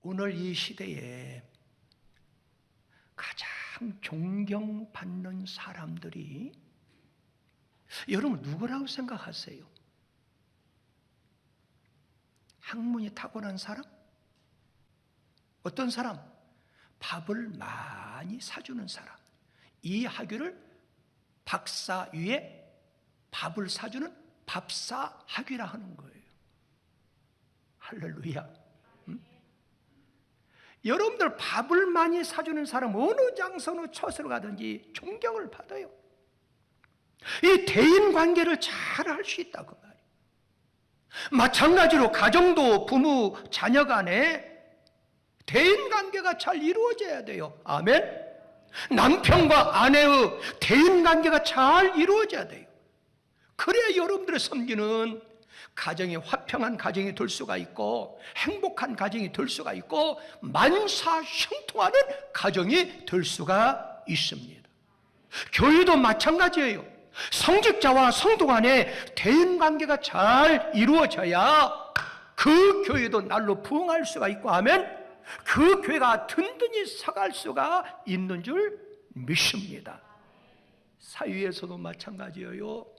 오늘 이 시대에 가장 존경받는 사람들이 여러분 누구라고 생각하세요? 학문이 탁월한 사람? 어떤 사람? 밥을 많이 사주는 사람. 이 학위를 박사 위에 밥을 사주는 밥사 학위라 하는 거예요. 할렐루야. 여러분들 밥을 많이 사주는 사람 어느 장소 어느 처소로 가든지 존경을 받아요. 이 대인관계를 잘 할 수 있다 그 말이에요. 마찬가지로 가정도 부모 자녀 간에 대인관계가 잘 이루어져야 돼요. 아멘. 남편과 아내의 대인관계가 잘 이루어져야 돼요. 그래야 여러분들의 섬기는 가정이 화평한 가정이 될 수가 있고 행복한 가정이 될 수가 있고 만사 형통하는 가정이 될 수가 있습니다. 교회도 마찬가지예요. 성직자와 성도 간의 대인관계가 잘 이루어져야 그 교회도 날로 부흥할 수가 있고 하면 그 교회가 든든히 서갈 수가 있는 줄 믿습니다. 사회에서도 마찬가지예요.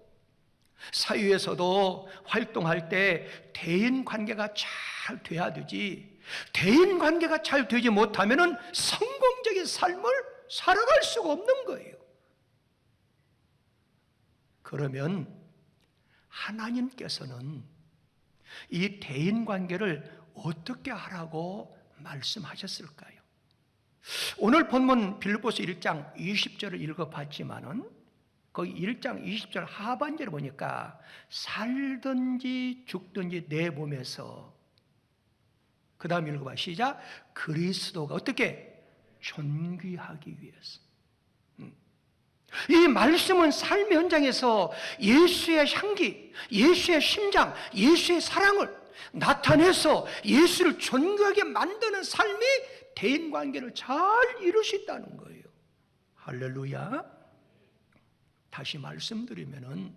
사회에서도 활동할 때 대인관계가 잘 돼야 되지, 대인관계가 잘 되지 못하면 성공적인 삶을 살아갈 수가 없는 거예요. 그러면 하나님께서는 이 대인관계를 어떻게 하라고 말씀하셨을까요? 오늘 본문 빌립보서 1장 20절을 읽어봤지만은 거기 1장 20절 하반절을 보니까 살든지 죽든지 내 몸에서, 그 다음 읽어봐 시작. 그리스도가 어떻게? 존귀하기 위해서. 이 말씀은 삶의 현장에서 예수의 향기, 예수의 심장, 예수의 사랑을 나타내서 예수를 존귀하게 만드는 삶이 대인관계를 잘 이룰 수 있다는 거예요. 할렐루야. 다시 말씀드리면은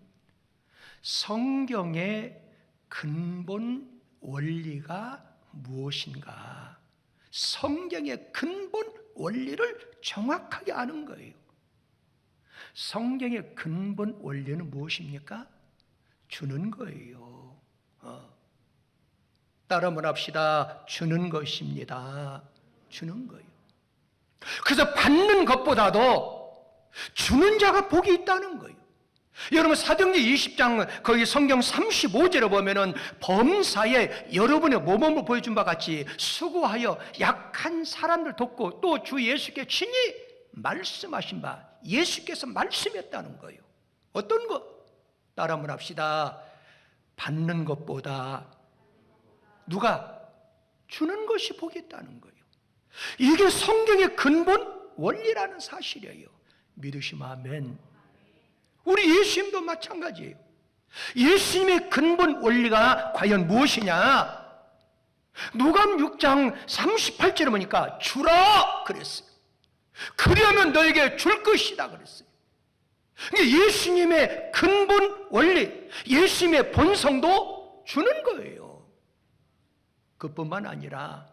성경의 근본 원리가 무엇인가? 성경의 근본 원리를 정확하게 아는 거예요. 성경의 근본 원리는 무엇입니까? 주는 거예요. 따라 한번 합시다. 주는 것입니다. 주는 거예요. 그래서 받는 것보다도 주는 자가 복이 있다는 거예요. 여러분 사도행전 20장 거기 성경 35절에 보면은 범사에 여러분의 모범을 보여준 바 같이 수고하여 약한 사람들 돕고 또 주 예수께 친히 말씀하신 바, 예수께서 말씀했다는 거예요. 어떤 것? 따라 한번 합시다. 받는 것보다 누가? 주는 것이 복이 있다는 거예요. 이게 성경의 근본 원리라는 사실이에요. 믿으시면 아멘. 우리 예수님도 마찬가지예요. 예수님의 근본 원리가 과연 무엇이냐? 누가복음 6장 38절에 보니까 주라 그랬어요. 그러면 너에게 줄 것이다 그랬어요. 예수님의 근본 원리, 예수님의 본성도 주는 거예요. 그뿐만 아니라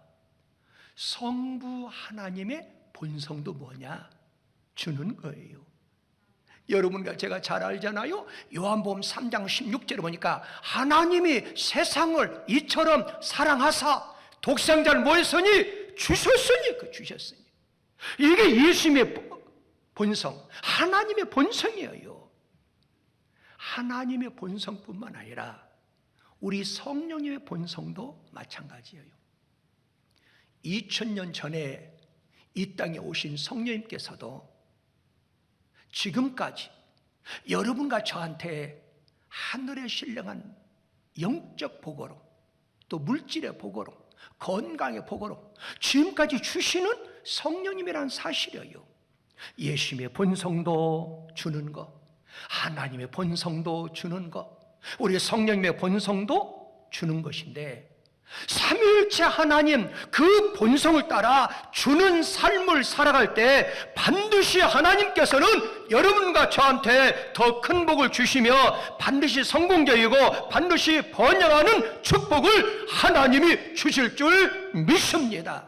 성부 하나님의 본성도 뭐냐? 주는 거예요. 여러분과 제가 잘 알잖아요. 요한복음 3장 16절에 보니까 하나님이 세상을 이처럼 사랑하사 독생자를 뭐 했으니? 주셨으니. 그 주셨으니. 이게 예수님의 본성, 하나님의 본성이에요. 하나님의 본성뿐만 아니라 우리 성령님의 본성도 마찬가지예요. 2000년 전에 이 땅에 오신 성령님께서도 지금까지 여러분과 저한테 하늘의 신령한 영적 복으로 또 물질의 복으로 건강의 복으로 지금까지 주시는 성령님이라는 사실이에요. 예수님의 본성도 주는 것, 하나님의 본성도 주는 것, 우리 성령님의 본성도 주는 것인데 삼위일체 하나님 그 본성을 따라 주는 삶을 살아갈 때 반드시 하나님께서는 여러분과 저한테 더 큰 복을 주시며 반드시 성공적이고 반드시 번영하는 축복을 하나님이 주실 줄 믿습니다.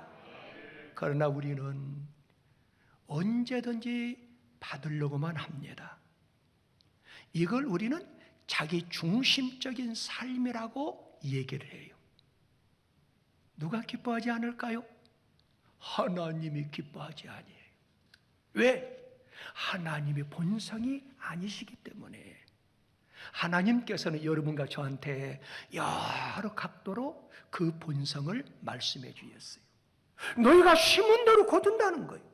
그러나 우리는 언제든지 받으려고만 합니다. 이걸 우리는 자기 중심적인 삶이라고 얘기를 해요. 누가 기뻐하지 않을까요? 하나님이 기뻐하지 아니에요. 왜? 하나님의 본성이 아니시기 때문에. 하나님께서는 여러분과 저한테 여러 각도로 그 본성을 말씀해 주셨어요. 너희가 심은 대로 거둔다는 거예요.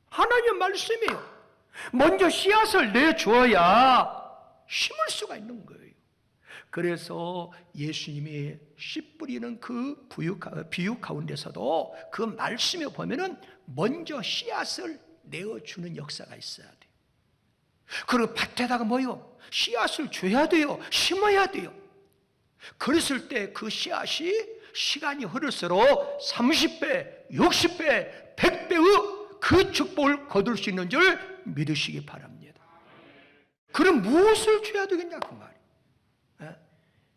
하나님의 말씀이에요. 먼저 씨앗을 내주어야 심을 수가 있는 거예요. 그래서 예수님이 씨 뿌리는 그 비유 가운데서도 그 말씀에 보면은 먼저 씨앗을 내어주는 역사가 있어야 돼요. 그리고 밭에다가 뭐요? 씨앗을 줘야 돼요. 심어야 돼요. 그랬을 때 그 씨앗이 시간이 흐를수록 30배, 60배, 100배의 그 축복을 거둘 수 있는 줄 믿으시기 바랍니다. 그럼 무엇을 줘야 되겠냐 그 말이에요.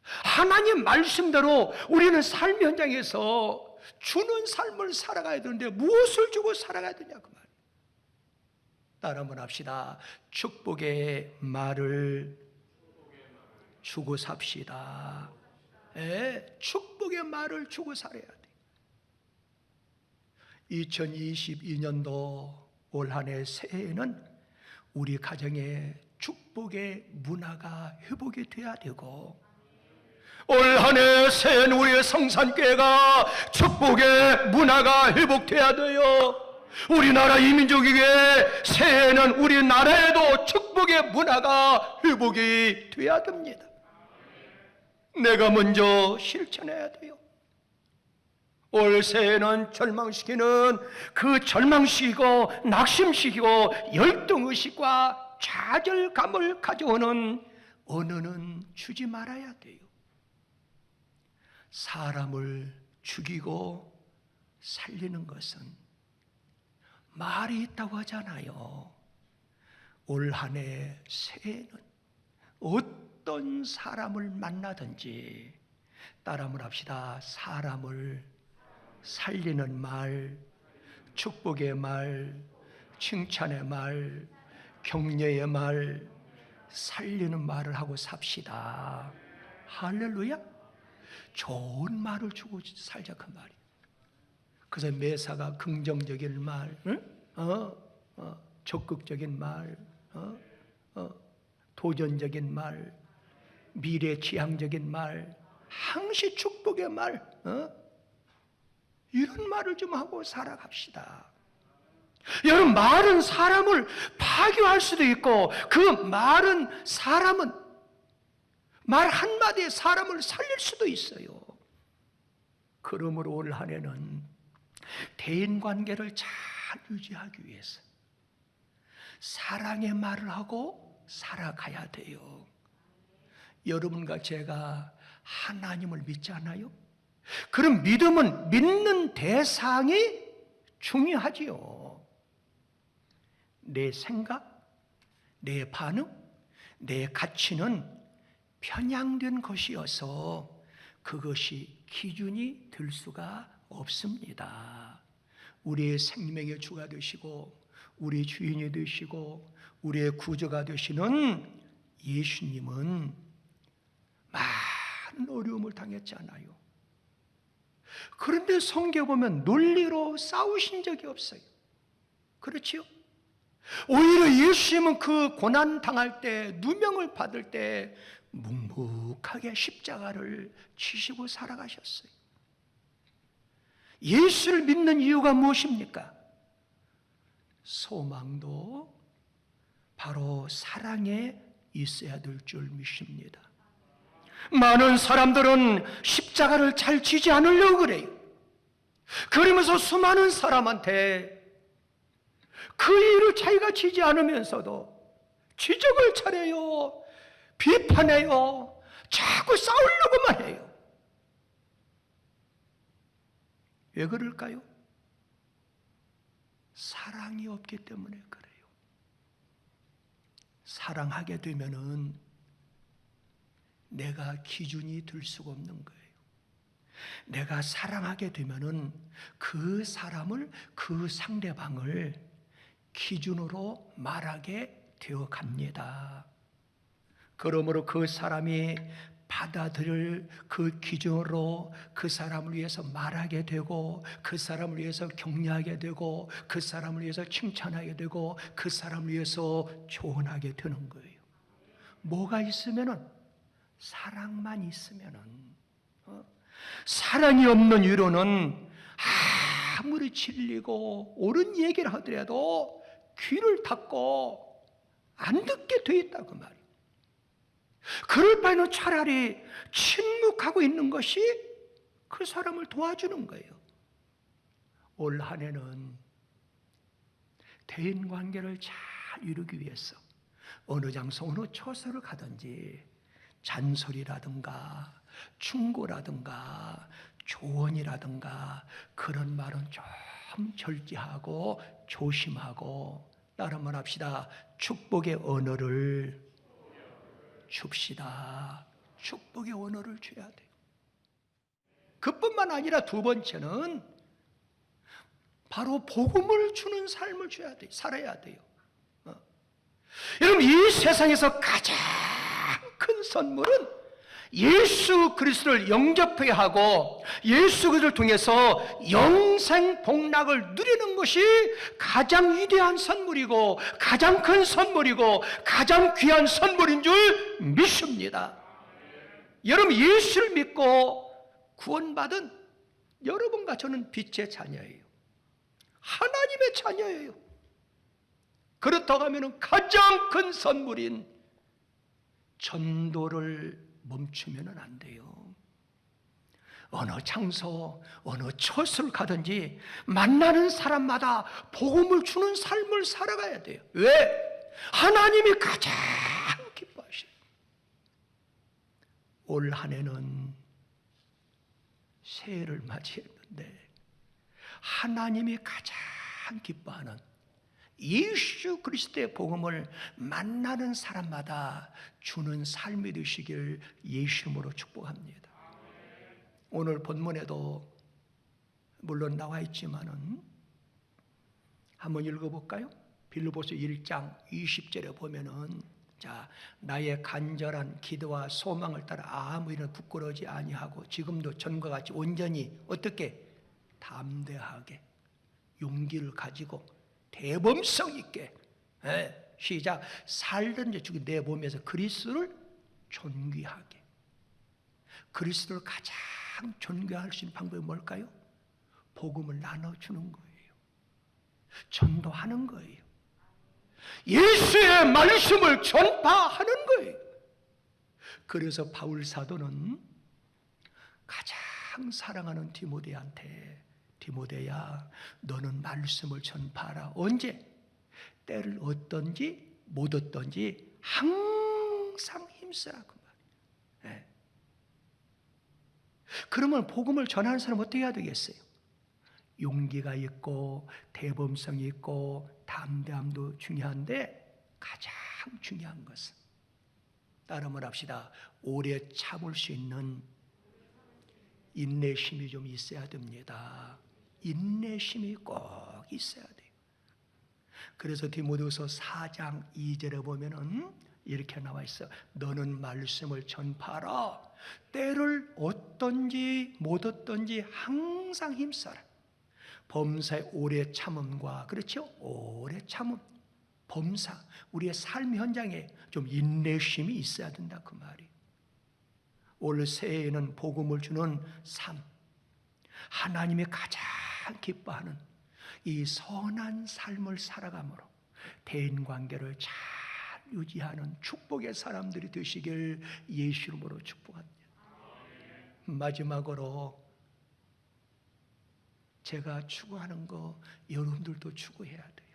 하나님 말씀대로 우리는 삶 현장에서 주는 삶을 살아가야 되는데 무엇을 주고 살아가야 되냐 그 말이에요. 따라 한번 합시다. 축복의 말을 주고 삽시다. 축복의 말을 주고 살아야 돼. 2022년도 올 한 해 새해에는 우리 가정에 축복의 문화가 회복이 돼야 되고, 올 한 해 새해는 우리의 성산교회가 축복의 문화가 회복돼야 돼요. 우리나라 이민족에게 새해에는 우리나라에도 축복의 문화가 회복이 돼야 됩니다. 내가 먼저 실천해야 돼요. 올 새해는 절망시키는 그 절망시키고 낙심시키고 열등의식과 좌절감을 가져오는 언어는 주지 말아야 돼요. 사람을 죽이고 살리는 것은 말이 있다고 하잖아요. 올 한 해 새해는 어떤 사람을 만나든지 따라 한번 합시다. 사람을 살리는 말, 축복의 말, 칭찬의 말, 격려의 말, 살리는 말을 하고 삽시다. 할렐루야. 좋은 말을 주고 살자 그 말이에요. 그래서 매사가 긍정적인 말, 적극적인 말, 도전적인 말, 미래지향적인 말, 항시 축복의 말, 이런 말을 좀 하고 살아갑시다. 여러분, 말은 사람을 파괴할 수도 있고 그 말은 사람은 말 한마디에 사람을 살릴 수도 있어요. 그러므로 올 한 해는 대인관계를 잘 유지하기 위해서 사랑의 말을 하고 살아가야 돼요. 여러분과 제가 하나님을 믿지 않아요? 그럼 믿음은 믿는 대상이 중요하지요. 내 생각, 내 반응, 내 가치는 편향된 것이어서 그것이 기준이 될 수가 없습니다. 우리의 생명의 주가 되시고 우리의 주인이 되시고 우리의 구주가 되시는 예수님은 많은 어려움을 당했지 않아요. 그런데 성경에 보면 논리로 싸우신 적이 없어요. 그렇지요? 오히려 예수님은 그 고난 당할 때, 누명을 받을 때 묵묵하게 십자가를 지시고 살아가셨어요. 예수를 믿는 이유가 무엇입니까? 소망도 바로 사랑에 있어야 될 줄 믿습니다. 많은 사람들은 십자가를 잘 지지 않으려고 그래요. 그러면서 수많은 사람한테 그 일을 자기가 지지 않으면서도 지적을 차려요, 비판해요, 자꾸 싸우려고만 해요. 왜 그럴까요? 사랑이 없기 때문에 그래요. 사랑하게 되면은 내가 기준이 될 수가 없는 거예요. 내가 사랑하게 되면은 그 사람을, 그 상대방을 기준으로 말하게 되어 갑니다. 그러므로 그 사람이 받아들일 그 기준으로 그 사람을 위해서 말하게 되고, 그 사람을 위해서 격려하게 되고, 그 사람을 위해서 칭찬하게 되고, 그 사람을 위해서 조언하게 되는 거예요. 뭐가 있으면은, 사랑만 있으면은, 사랑이 없는 위로는 아무리 진리고 옳은 얘기를 하더라도 귀를 닫고 안 듣게 돼 있다 그 말이에요. 그럴 바에는 차라리 침묵하고 있는 것이 그 사람을 도와주는 거예요. 올 한 해는 대인관계를 잘 이루기 위해서 어느 장소 어느 처소를 가든지 잔소리라든가 충고라든가 조언이라든가 그런 말은 좀 절제하고 조심하고, 따라만 합시다. 축복의 언어를 줍시다. 축복의 언어를 줘야 돼요. 그뿐만 아니라 두 번째는 바로 복음을 주는 삶을 줘야 돼요. 살아야 돼요. 여러분, 이 세상에서 가장 큰 선물은 예수 그리스도를 영접하게 하고 예수 그리스도를 통해서 영생 복락을 누리는 것이 가장 위대한 선물이고 가장 큰 선물이고 가장 귀한 선물인 줄 믿습니다. 여러분, 예수를 믿고 구원받은 여러분과 저는 빛의 자녀예요. 하나님의 자녀예요. 그렇다고 하면 가장 큰 선물인 전도를 멈추면 안 돼요. 어느 장소, 어느 처소를 가든지 만나는 사람마다 복음을 주는 삶을 살아가야 돼요. 왜? 하나님이 가장 기뻐하셔요. 올 한 해는 새해를 맞이했는데 하나님이 가장 기뻐하는 예수 그리스도의 복음을 만나는 사람마다 주는 삶이 되시길 예수 이름으로 축복합니다. 오늘 본문에도 물론 나와 있지만은 한번 읽어볼까요? 빌립보서 1장 20절에 보면은, 자, 나의 간절한 기도와 소망을 따라 아무 일은 부끄러워하지 아니하고 지금도 전과 같이 온전히 어떻게 담대하게 용기를 가지고 대범성 있게, 시작, 살든지 죽이 내 몸에서 그리스도를 존귀하게. 그리스도를 가장 존귀할 수 있는 방법이 뭘까요? 복음을 나눠주는 거예요. 전도하는 거예요. 예수의 말씀을 전파하는 거예요. 그래서 바울 사도는 가장 사랑하는 디모데한테, 디모데야, 너는 말씀을 전파하라. 언제? 때를 얻든지 못 얻든지 항상 힘쓰라 그 말이에요. 그러면 복음을 전하는 사람은 어떻게 해야 되겠어요? 용기가 있고 대범성이 있고 담대함도 중요한데 가장 중요한 것은, 따라만 합시다, 오래 참을 수 있는 인내심이 좀 있어야 됩니다. 인내심이 꼭 있어야 돼요. 그래서 디모데후서 4장 2절에 보면은 이렇게 나와 있어. 너는 말씀을 전파하라. 때를 얻든지 못 얻든지 항상 힘써라. 범사의 오래 참음과, 그렇죠? 오래 참음, 범사, 우리의 삶 현장에 좀 인내심이 있어야 된다 그 말이에요. 올 새해에는 복음을 주는 삶, 하나님이 가장 기뻐하는 이 선한 삶을 살아감으로 대인관계를 잘 유지하는 축복의 사람들이 되시길 예수 이름으로 축복합니다. 마지막으로 제가 추구하는 거 여러분들도 추구해야 돼요.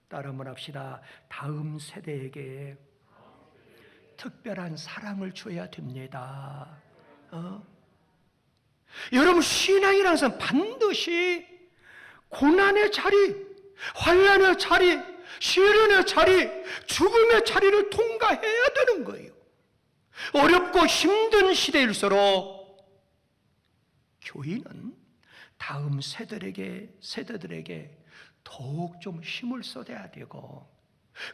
따라 한번 합시다. 다음 세대에게 특별한 사랑을 줘야 됩니다. 여러분, 신앙이라는 것은 반드시 고난의 자리, 환난의 자리, 시련의 자리, 죽음의 자리를 통과해야 되는 거예요. 어렵고 힘든 시대일수록 교회는 다음 세대들에게 더욱 좀 힘을 쏟아야 되고,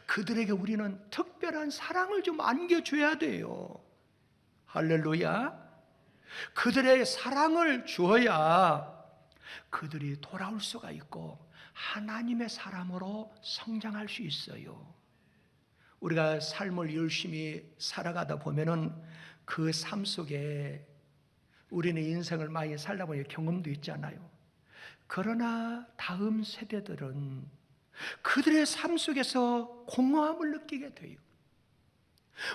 그들에게 우리는 특별한 사랑을 좀 안겨줘야 돼요. 할렐루야. 그들의 사랑을 주어야 그들이 돌아올 수가 있고 하나님의 사람으로 성장할 수 있어요. 우리가 삶을 열심히 살아가다 보면은 그 삶 속에 우리는 인생을 많이 살다 보니 경험도 있잖아요. 그러나 다음 세대들은 그들의 삶 속에서 공허함을 느끼게 돼요.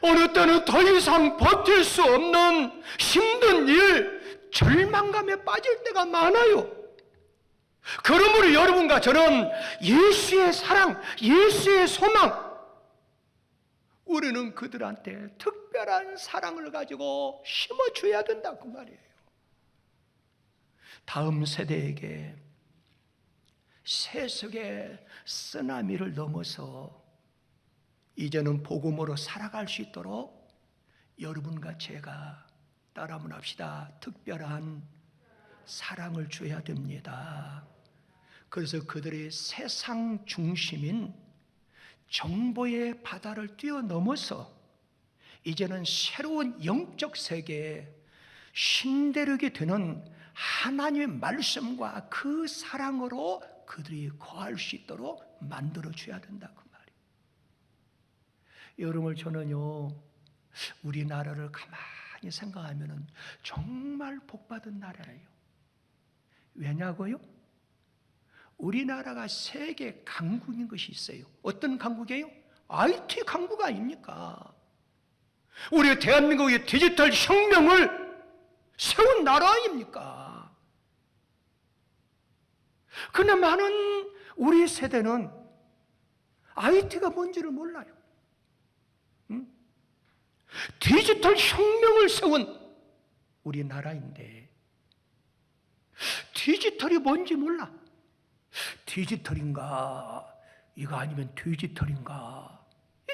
어느 때는 더 이상 버틸 수 없는 힘든 일, 절망감에 빠질 때가 많아요. 그러므로 여러분과 저는 예수의 사랑, 예수의 소망, 우리는 그들한테 특별한 사랑을 가지고 심어줘야 된다, 그 말이에요. 다음 세대에게 세속의 쓰나미를 넘어서 이제는 복음으로 살아갈 수 있도록 여러분과 제가 따라 한번 합시다. 특별한 사랑을 줘야 됩니다. 그래서 그들의 세상 중심인 정보의 바다를 뛰어넘어서 이제는 새로운 영적 세계에 신대륙이 되는 하나님의 말씀과 그 사랑으로 그들이 거할 수 있도록 만들어줘야 된다, 그 말이에요. 여러분, 저는요, 우리나라를 가만히 생각하면 정말 복받은 나라예요. 왜냐고요? 우리나라가 세계 강국인 것이 있어요. 어떤 강국이에요? IT 강국 아닙니까? 우리 대한민국의 디지털 혁명을 세운 나라 아닙니까? 그러나 많은 우리 세대는 IT가 뭔지를 몰라요. 디지털 혁명을 세운 우리나라인데 디지털이 뭔지 몰라. 디지털인가 이거 아니면 디지털인가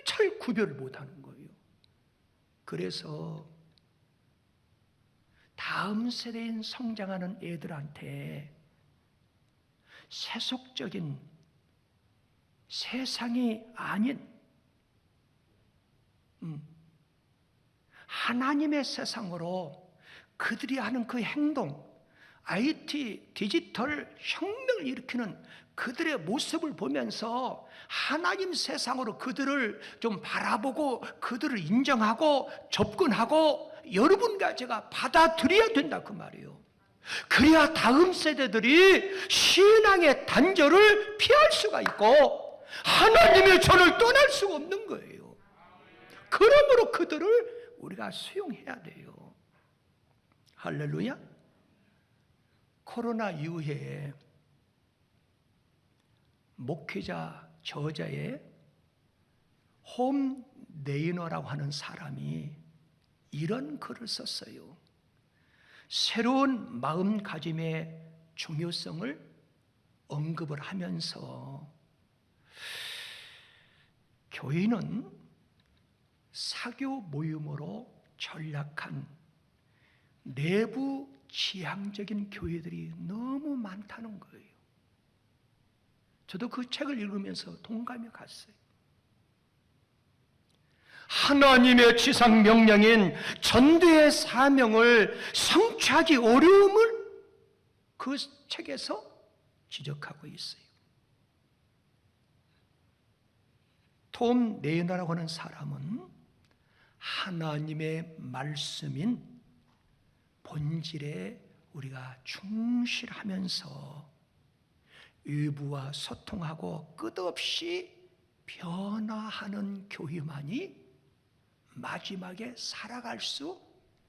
잘 구별을 못하는 거예요. 그래서 다음 세대인 성장하는 애들한테 세속적인 세상이 아닌 하나님의 세상으로 그들이 하는 그 행동, IT, 디지털 혁명을 일으키는 그들의 모습을 보면서 하나님 세상으로 그들을 좀 바라보고 그들을 인정하고 접근하고 여러분과 제가 받아들여야 된다, 그 말이에요. 그래야 다음 세대들이 신앙의 단절을 피할 수가 있고 하나님의 전을 떠날 수가 없는 거예요. 그러므로 그들을 우리가 수용해야 돼요. 할렐루야. 코로나 이후에 목회자 저자의 홈 네이너라고 하는 사람이 이런 글을 썼어요. 새로운 마음가짐의 중요성을 언급을 하면서 교회는 사교 모임으로 전락한 내부 지향적인 교회들이 너무 많다는 거예요. 저도 그 책을 읽으면서 동감이 갔어요. 하나님의 지상 명령인 전도의 사명을 성취하기 어려움을 그 책에서 지적하고 있어요. 톰 네이너라고 하는 사람은 하나님의 말씀인 본질에 우리가 충실하면서 외부와 소통하고 끝없이 변화하는 교회만이 마지막에 살아갈 수,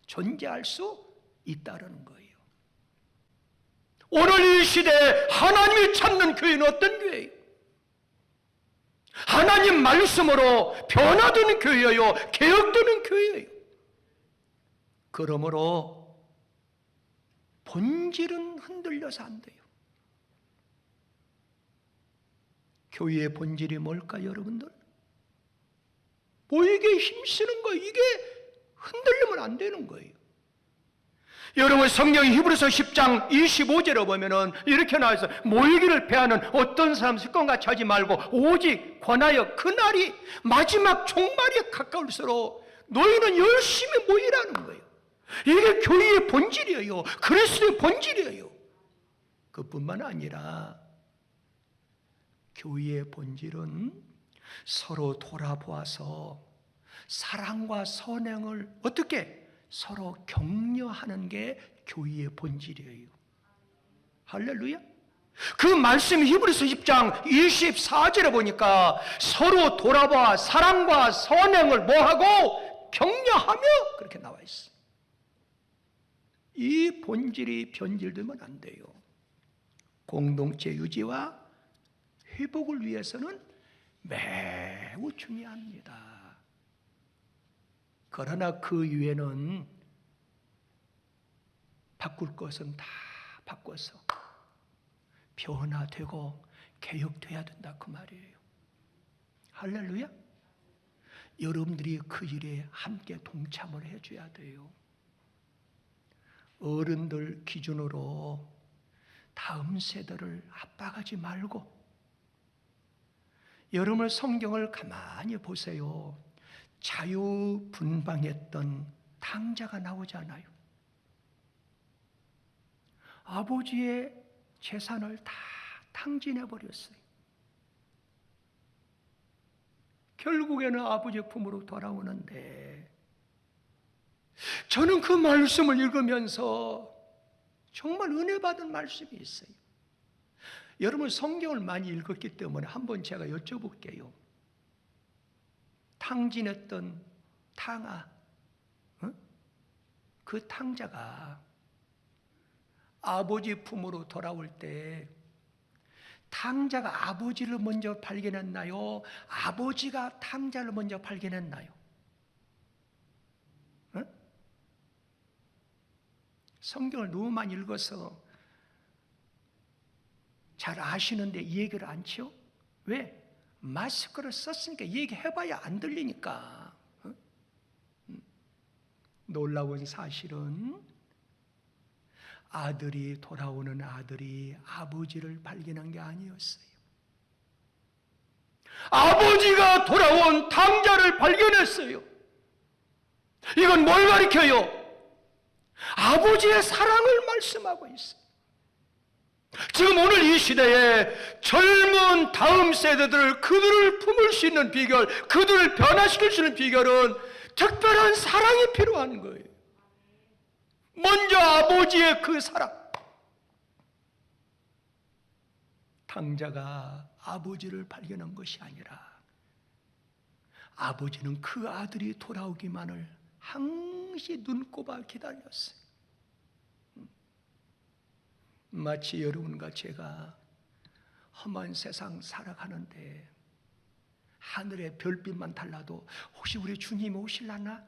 존재할 수 있다는 거예요. 오늘 이 시대에 하나님을 찾는 교회는 어떤 교회예요? 하나님 말씀으로 변화되는 교회예요. 개혁되는 교회예요. 그러므로 본질은 흔들려서 안 돼요. 교회의 본질이 뭘까요, 여러분들? 모이게 힘쓰는 거, 이게 흔들리면 안 되는 거예요. 여러분, 성경 히브리서 10장 25절에 보면은 이렇게 나와서 모이기를 패하는 어떤 사람 습관같이 하지 말고 오직 권하여 그날이 마지막 종말에 가까울수록 너희는 열심히 모이라는 거예요. 이게 교회의 본질이에요. 그리스도의 본질이에요. 그뿐만 아니라 교회의 본질은 서로 돌아보아서 사랑과 선행을 어떻게 서로 격려하는 게 교회의 본질이에요. 할렐루야. 그 말씀 히브리서 10장 24절에 보니까 서로 돌아봐 사랑과 선행을 뭐하고 격려하며 그렇게 나와 있어요. 이 본질이 변질되면 안 돼요. 공동체 유지와 회복을 위해서는 매우 중요합니다. 그러나 그 이외에는 바꿀 것은 다 바꿔서 변화되고 개혁돼야 된다 그 말이에요. 할렐루야. 여러분들이 그 일에 함께 동참을 해줘야 돼요. 어른들 기준으로 다음 세대를 압박하지 말고 여러분 성경을 가만히 보세요. 자유분방했던 탕자가 나오잖아요. 아버지의 재산을 다 탕진해버렸어요. 결국에는 아버지 품으로 돌아오는데 저는 그 말씀을 읽으면서 정말 은혜 받은 말씀이 있어요. 여러분 성경을 많이 읽었기 때문에 한번 제가 여쭤볼게요. 탕진했던 탕아, 그 탕자가 아버지 품으로 돌아올 때 탕자가 아버지를 먼저 발견했나요? 아버지가 탕자를 먼저 발견했나요? 성경을 너무 많이 읽어서 잘 아시는데 이 얘기를 안 치요? 왜? 마스크를 썼으니까 얘기해봐야 안 들리니까. 놀라운 사실은 돌아오는 아들이 아버지를 발견한 게 아니었어요. 아버지가 돌아온 탕자를 발견했어요. 이건 뭘 가리켜요? 아버지의 사랑을 말씀하고 있어요. 지금 오늘 이 시대에 젊은 다음 세대들 그들을 품을 수 있는 비결, 그들을 변화시킬 수 있는 비결은 특별한 사랑이 필요한 거예요. 먼저 아버지의 그 사랑. 탕자가 아버지를 발견한 것이 아니라 아버지는 그 아들이 돌아오기만을 항시 눈꼽아 기다렸어요. 마치 여러분과 제가 험한 세상 살아가는데 하늘의 별빛만 달라도 혹시 우리 주님이 오실라나?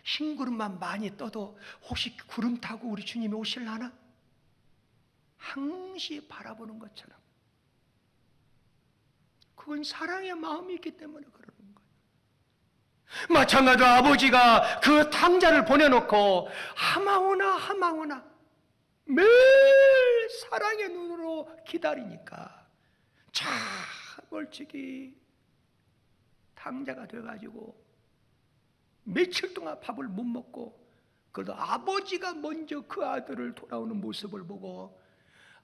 흰 구름만 많이 떠도 혹시 구름 타고 우리 주님이 오실라나? 항시 바라보는 것처럼 그건 사랑의 마음이 있기 때문에 그러는 거예요. 마찬가지로 아버지가 그 탕자를 보내놓고 하마오나 매일 사랑의 눈으로 기다리니까 참 멀찍이 탕자가 돼가지고 며칠 동안 밥을 못 먹고 그래도 아버지가 먼저 그 아들을 돌아오는 모습을 보고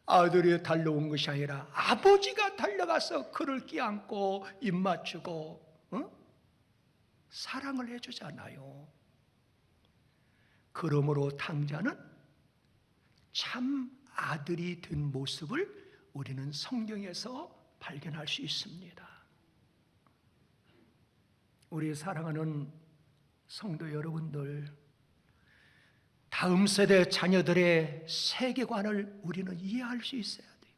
아들이 달려온 것이 아니라 아버지가 달려가서 그를 끼안고 입 맞추고 사랑을 해주잖아요. 그러므로 탕자는 참 아들이 된 모습을 우리는 성경에서 발견할 수 있습니다. 우리 사랑하는 성도 여러분들, 다음 세대 자녀들의 세계관을 우리는 이해할 수 있어야 돼요.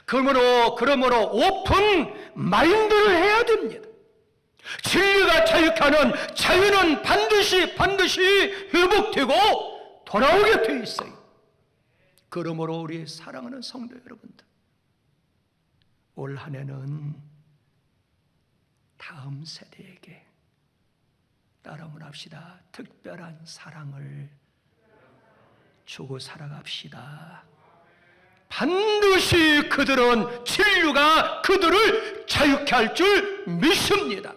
그러므로 오픈 마인드를 해야 됩니다. 진리가 자유케하는 자유는 반드시 회복되고 돌아오게 돼 있어요. 그러므로 우리 사랑하는 성도 여러분들, 올 한 해는 다음 세대에게 따라문합시다. 특별한 사랑을 주고 살아갑시다. 반드시 그들은 진리가 그들을 자유케 할 줄 믿습니다.